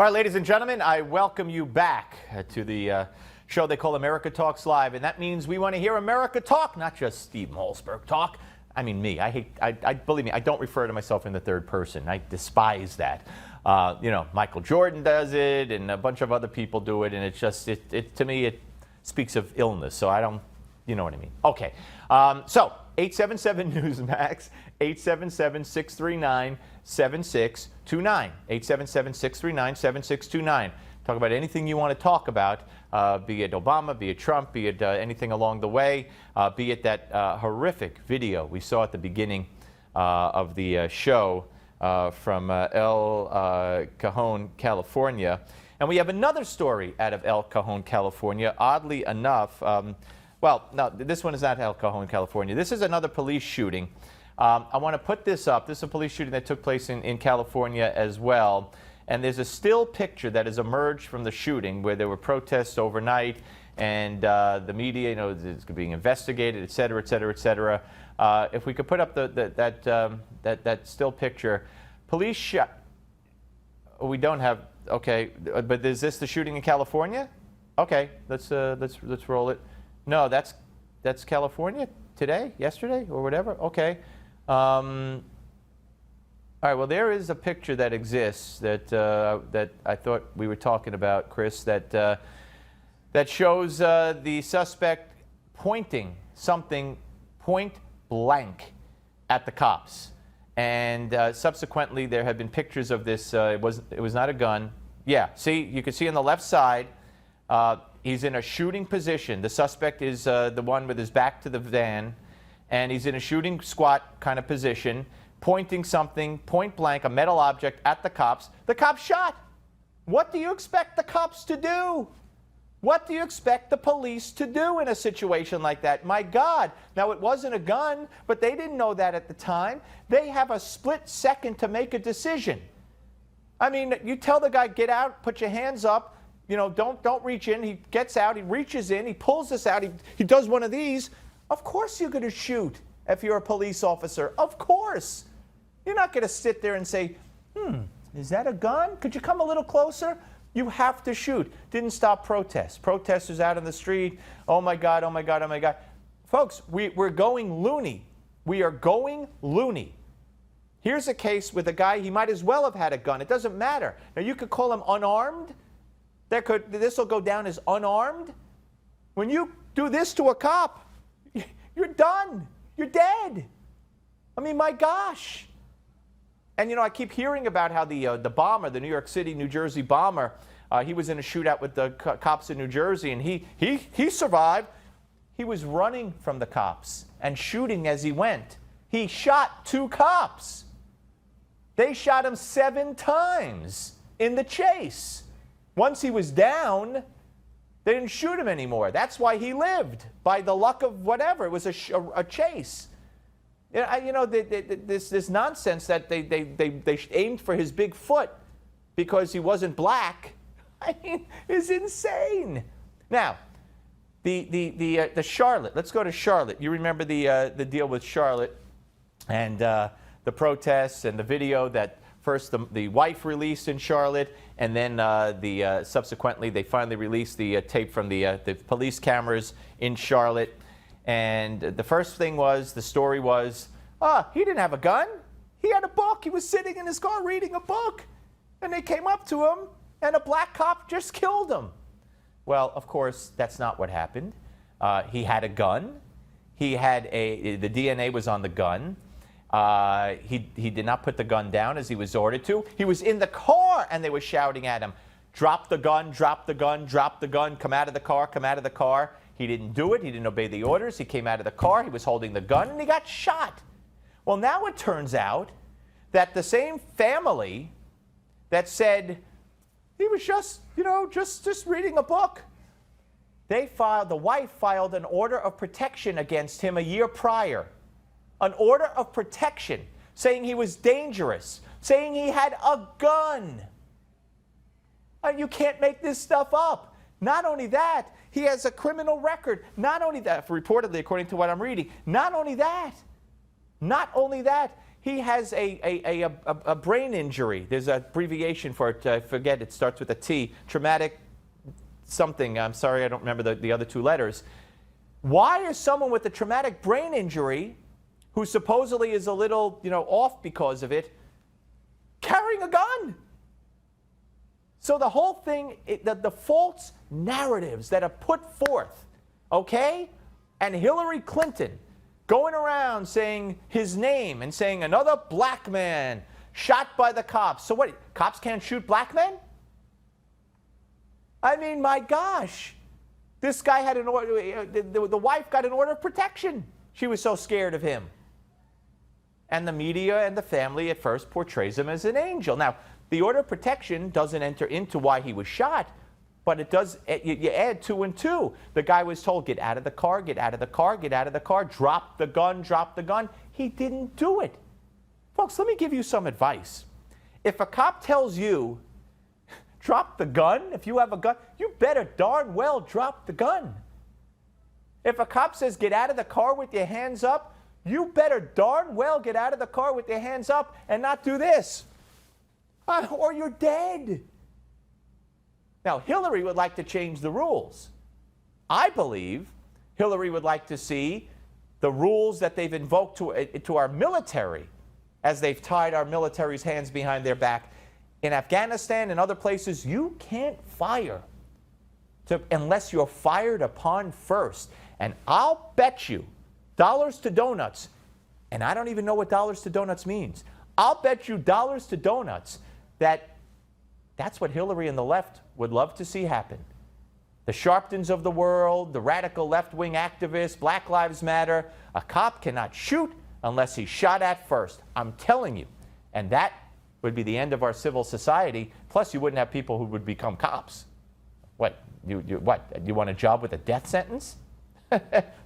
All right, ladies and gentlemen, I welcome you back to the show they call America Talks Live, and that means we want to hear America talk, not just Steve Malzberg talk. I mean, me. Believe me, I don't refer to myself in the third person. I despise that. Michael Jordan does it, and a bunch of other people do it, and it's just, to me, it speaks of illness, so I don't, you know what I mean. Okay, so 877 Newsmax, 877-639-7629, 877-639-7629. Talk about anything you want to talk about, be it Obama, be it Trump, be it anything along the way, be it that horrific video we saw at the beginning of the show from El Cajon, California. And we have another story out of El Cajon, California, oddly enough. Well, no, this one is not El Cajon, California. This is another police shooting. I want to put this up. This is a police shooting that took place in California as well. And there's a still picture that has emerged from the shooting where there were protests overnight, and the media, is being investigated, et cetera, et cetera, et cetera. If we could put up that still picture, police shot. We don't have. Okay, but is this the shooting in California? Okay, let's roll it. No, that's California today, yesterday, or whatever. Okay. All right. Well, there is a picture that exists that I thought we were talking about, Chris. That shows the suspect pointing something point blank at the cops, and subsequently there have been pictures of this. It was not a gun. Yeah. See, you can see on the left side. He's in a shooting position. The suspect is the one with his back to the van, and he's in a shooting squat kind of position, pointing something, point blank, a metal object at the cops. The cops shot. What do you expect the cops to do? What do you expect the police to do in a situation like that? My God. Now, it wasn't a gun, but they didn't know that at the time. They have a split second to make a decision. I mean, you tell the guy, get out, put your hands up. Don't reach in. He gets out. He reaches in. He pulls this out. He does one of these. Of course you're going to shoot if you're a police officer. Of course. You're not going to sit there and say, is that a gun? Could you come a little closer? You have to shoot. Didn't stop protests. Protesters out on the street. Oh, my God, oh, my God, oh, my God. Folks, we're going loony. We are going loony. Here's a case with a guy, he might as well have had a gun. It doesn't matter. Now, you could call him unarmed. This will go down as unarmed. When you do this to a cop, you're done. You're dead. I mean, my gosh. And, I keep hearing about how the bomber, the New York City, New Jersey bomber, he was in a shootout with the cops in New Jersey, and he survived. He was running from the cops and shooting as he went. He shot 2 cops. They shot him 7 times in the chase. Once he was down, they didn't shoot him anymore. That's why he lived, by the luck of whatever. It was a chase. This nonsense that they aimed for his big foot because he wasn't black, I mean, is insane. Now, the Charlotte. Let's go to Charlotte. You remember the deal with Charlotte and the protests and the video that first the wife released in Charlotte, and then subsequently they finally released the tape from the police cameras in Charlotte. And the first thing was, the story was, he didn't have a gun. He had a book. He was sitting in his car reading a book. And they came up to him, and a black cop just killed him. Well, of course, that's not what happened. He had a gun. The DNA was on the gun. He did not put the gun down as he was ordered to. He was in the car, and they were shouting at him, drop the gun, drop the gun, drop the gun, come out of the car, come out of the car. He didn't do it. He didn't obey the orders. He came out of the car. He was holding the gun, and he got shot. Well, now it turns out that the same family that said he was just reading a book, the wife filed an order of protection against him a year prior. An order of protection, saying he was dangerous, saying he had a gun. You can't make this stuff up. Not only that, he has a criminal record. Not only that, reportedly, according to what I'm reading, not only that, He has a brain injury. There's an abbreviation for it. I forget. It starts with a T. Traumatic something. I'm sorry, I don't remember the other 2 letters. Why is someone with a traumatic brain injury, who supposedly is a little, off because of it, carrying a gun? So the whole thing, the false narratives that are put forth, okay? And Hillary Clinton going around saying his name and saying another black man shot by the cops. So what, cops can't shoot black men? I mean, my gosh. This guy had an order, the wife got an order of protection. She was so scared of him. And the media and the family at first portrays him as an angel. Now, the order of protection doesn't enter into why he was shot, but it does, you add 2 and 2. The guy was told, get out of the car, get out of the car, get out of the car, drop the gun, drop the gun. He didn't do it. Folks, let me give you some advice. If a cop tells you, drop the gun, if you have a gun, you better darn well drop the gun. If a cop says, get out of the car with your hands up, you better darn well get out of the car with your hands up and not do this. Or you're dead. Now, Hillary would like to change the rules. I believe Hillary would like to see the rules that they've invoked to our military, as they've tied our military's hands behind their back. In Afghanistan and other places, you can't fire unless you're fired upon first. And I'll bet you dollars to donuts, and I don't even know what dollars to donuts means. I'll bet you dollars to donuts that's what Hillary and the left would love to see happen. The Sharptons of the world, the radical left-wing activists, Black Lives Matter, a cop cannot shoot unless he's shot at first. I'm telling you. And that would be the end of our civil society. Plus, you wouldn't have people who would become cops. What? You want a job with a death sentence?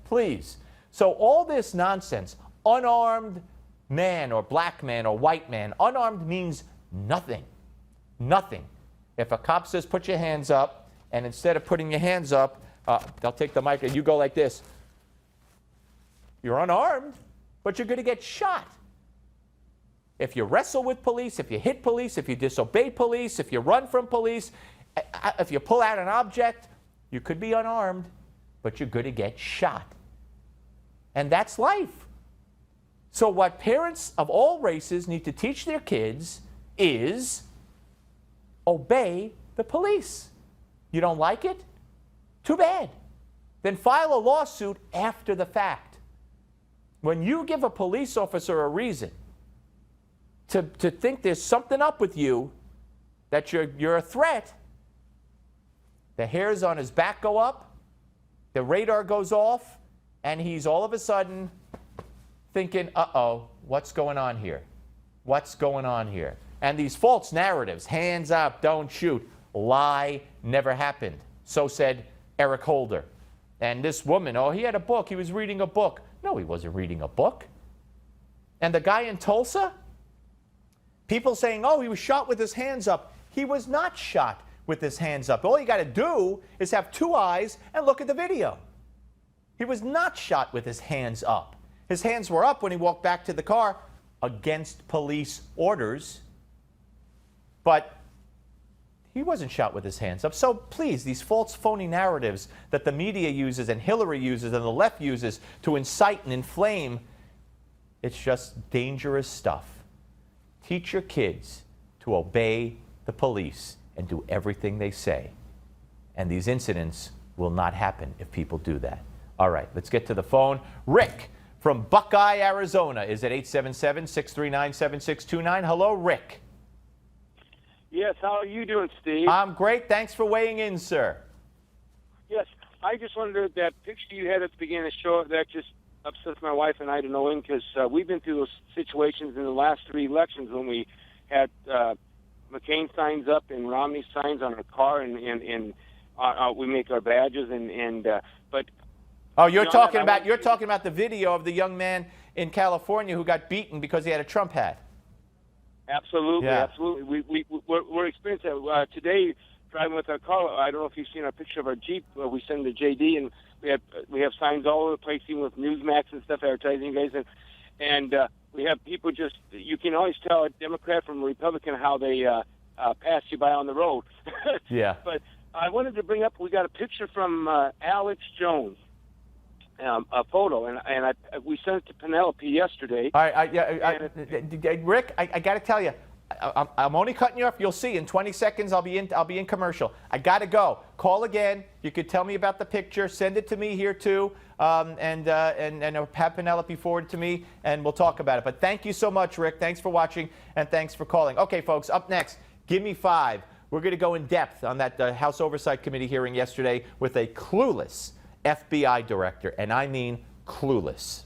Please. So all this nonsense, unarmed man or black man or white man, unarmed means nothing. Nothing. If a cop says, put your hands up, and instead of putting your hands up, they'll take the mic and you go like this. You're unarmed, but you're going to get shot. If you wrestle with police, if you hit police, if you disobey police, if you run from police, if you pull out an object, you could be unarmed, but you're going to get shot. And that's life. So what parents of all races need to teach their kids is obey the police. You don't like it? Too bad. Then file a lawsuit after the fact. When you give a police officer a reason to think there's something up with you, that you're a threat, the hairs on his back go up, the radar goes off, and he's all of a sudden thinking, uh-oh, what's going on here? What's going on here? And these false narratives, hands up, don't shoot, lie, never happened. So said Eric Holder. And this woman, oh, he had a book, he was reading a book. No, he wasn't reading a book. And the guy in Tulsa, people saying, oh, he was shot with his hands up. He was not shot with his hands up. All you got to do is have 2 eyes and look at the video. He was not shot with his hands up. His hands were up when he walked back to the car against police orders. But he wasn't shot with his hands up. So please, these false, phony narratives that the media uses and Hillary uses and the left uses to incite and inflame, it's just dangerous stuff. Teach your kids to obey the police and do everything they say. And these incidents will not happen if people do that. All right, let's get to the phone. Rick from Buckeye, Arizona is at 877-639-7629. Hello, Rick. Yes, how are you doing, Steve? I'm great. Thanks for weighing in, sir. Yes, I just wondered, that picture you had at the beginning of the show, that just upsets my wife and I to no end, because we've been through those situations in the last 3 elections when we had McCain signs up and Romney signs on our car, and we make our badges, but. Oh, you're talking about the video of the young man in California who got beaten because he had a Trump hat. Absolutely, yeah. Absolutely. We're experiencing that today. Driving with our car, I don't know if you've seen our picture of our Jeep. We send to JD, and we have signs all over the place, even with Newsmax and stuff advertising you guys. And we have people just, you can always tell a Democrat from a Republican how they pass you by on the road. Yeah. But I wanted to bring up, we got a picture from Alex Jones, a photo, and we sent it to Penelope yesterday. All right, Rick, I got to tell you, I'm only cutting you off. You'll see in 20 seconds I'll be in commercial. I got to go. Call again. You could tell me about the picture. Send it to me here too, and have Penelope forward to me, and we'll talk about it. But thank you so much, Rick. Thanks for watching, and thanks for calling. Okay, folks. Up next, Give Me Five. We're going to go in depth on that House Oversight Committee hearing yesterday with a clueless FBI director, and I mean clueless.